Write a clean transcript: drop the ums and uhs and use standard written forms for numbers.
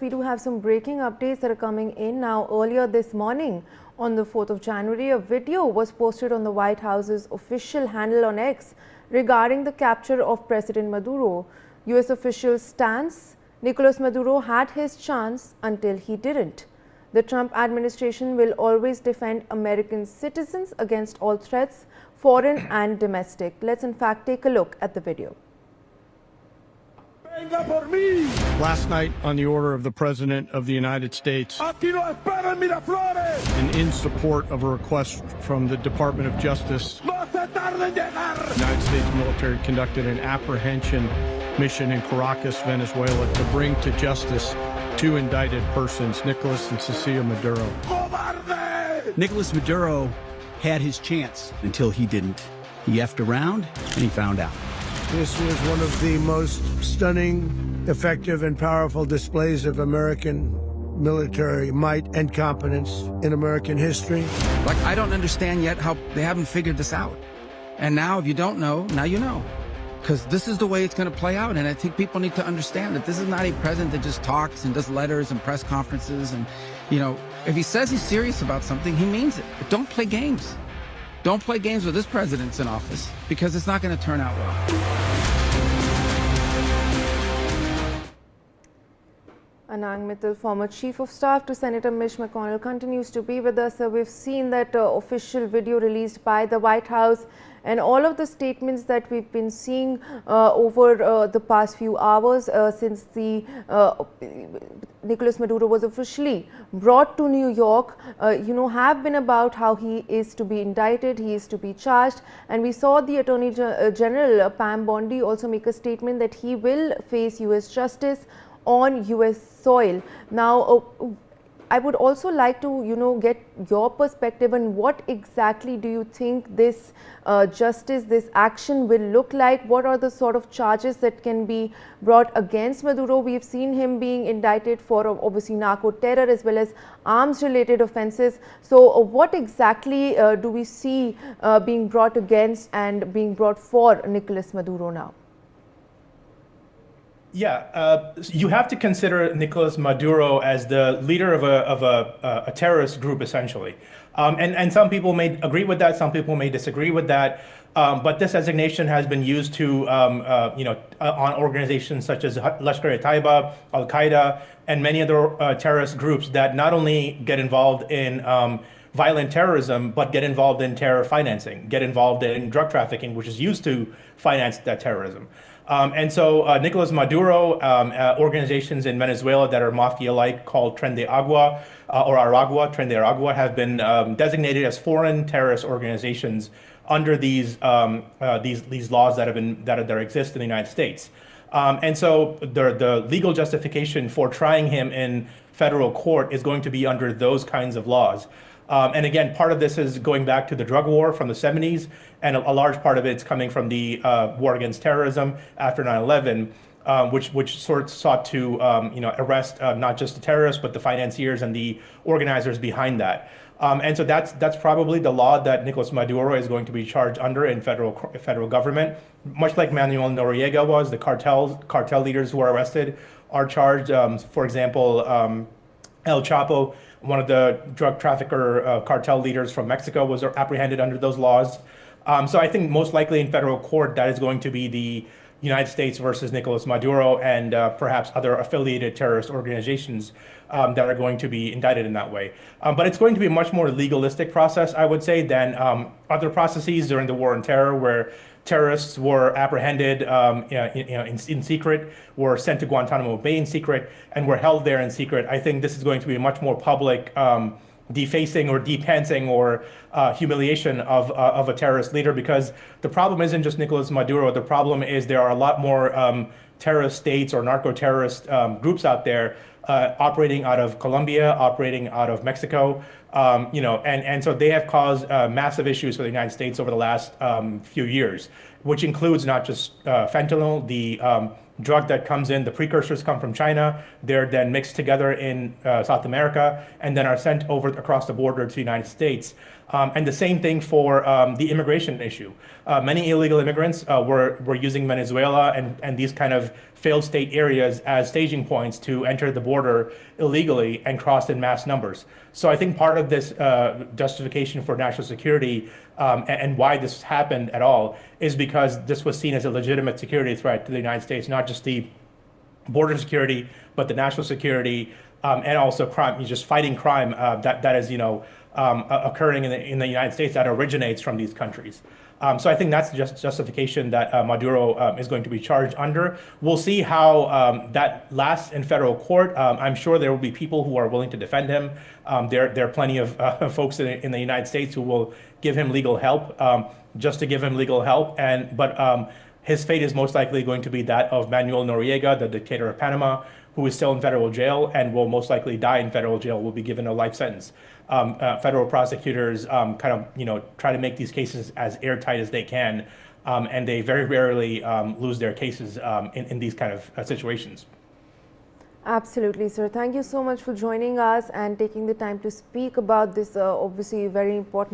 We do have some breaking updates that are coming in now. Earlier this morning, on the 4th of January, a video was posted on the White House's official handle on X regarding the capture of President Maduro. US officials stance: Nicolas Maduro had his chance until he didn't. The Trump administration will always defend American citizens against all threats, foreign and domestic. Let's in fact take a look at the video. Last night, on the order of the President of the United States, and in support of a request from the Department of Justice, the United States military conducted an apprehension mission in Caracas, Venezuela, to bring to justice two indicted persons, Nicolas and Cecilia Maduro. Nicolas Maduro had his chance until he didn't. He effed around and he found out. This was one of the most stunning, effective, and powerful displays of American military might and competence in American history. Like, I don't understand yet how they haven't figured this out. And now, if you don't know, now you know. Because this is the way it's going to play out. And I think people need to understand that this is not a president that just talks and does letters and press conferences. And, you know, if he says he's serious about something, he means it. But don't play games. Don't play games with this president's in office, because it's not going to turn out well. Anang Mittal, former Chief of Staff to Senator Mitch McConnell, continues to be with us. We've seen that official video released by the White House, and all of the statements that we've been seeing over the past few hours since the Nicolas Maduro was officially brought to New York, have been about how he is to be indicted, he is to be charged. And we saw the Attorney General Pam Bondi also make a statement that he will face US justice on US soil. Now, I would also like to, get your perspective on what exactly do you think this justice, this action will look like? What are the sort of charges that can be brought against Maduro? We've seen him being indicted for obviously narco terror as well as arms related offenses. So what exactly do we see being brought against and being brought for Nicolas Maduro now? Yeah, you have to consider Nicolas Maduro as the leader of a terrorist group, essentially. And some people may agree with that, some people may disagree with that. But this designation has been used to, on organizations such as Lashkar-e-Taiba, Al-Qaeda, and many other terrorist groups that not only get involved in violent terrorism, but get involved in terror financing, get involved in drug trafficking, which is used to finance that terrorism. And so Nicolas Maduro, organizations in Venezuela that are mafia-like called Tren de Agua or Aragua, Tren de Aragua, have been designated as foreign terrorist organizations under these laws that exist in the United States. And so the legal justification for trying him in federal court is going to be under those kinds of laws. And again, part of this is going back to the drug war from the 70s, and a large part of it's coming from the war against terrorism after 9/11, which sort of sought to arrest not just the terrorists but the financiers and the organizers behind that. And so that's probably the law that Nicolas Maduro is going to be charged under in federal government, much like Manuel Noriega was. The cartel leaders who are arrested are charged. For example, El Chapo, one of the drug trafficker cartel leaders from Mexico, was apprehended under those laws. So I think most likely in federal court, that is going to be the United States versus Nicolas Maduro and perhaps other affiliated terrorist organizations that are going to be indicted in that way. But it's going to be a much more legalistic process, I would say, than other processes during the war on terror, where terrorists were apprehended in secret, were sent to Guantanamo Bay in secret, and were held there in secret. I think this is going to be a much more public defacing or depancing or humiliation of a terrorist leader, because the problem isn't just Nicolas Maduro. The problem is there are a lot more terrorist states or narco-terrorist groups out there operating out of Colombia, operating out of Mexico, and so they have caused massive issues for the United States over the last few years, which includes not just fentanyl, the drug that comes in, the precursors come from China, they're then mixed together in South America, and then are sent over across the border to the United States. And the same thing for the immigration issue. Many illegal immigrants were using Venezuela and these kind of failed state areas as staging points to enter the border illegally and cross in mass numbers. So I think part of this justification for national security and why this happened at all is because this was seen as a legitimate security threat to the United States, not just the border security, but the national security and also crime, just fighting crime that is, occurring in the United States that originates from these countries. So I think that's just justification that Maduro is going to be charged under. We'll see how that lasts in federal court. I'm sure there will be people who are willing to defend him. There are plenty of folks in the United States who will give him legal help, just to give him legal help. But his fate is most likely going to be that of Manuel Noriega, the dictator of Panama, who is still in federal jail and will most likely die in federal jail, will be given a life sentence. Federal prosecutors try to make these cases as airtight as they can, and they very rarely lose their cases in these kind of situations. Absolutely, sir. Thank you so much for joining us and taking the time to speak about this obviously very important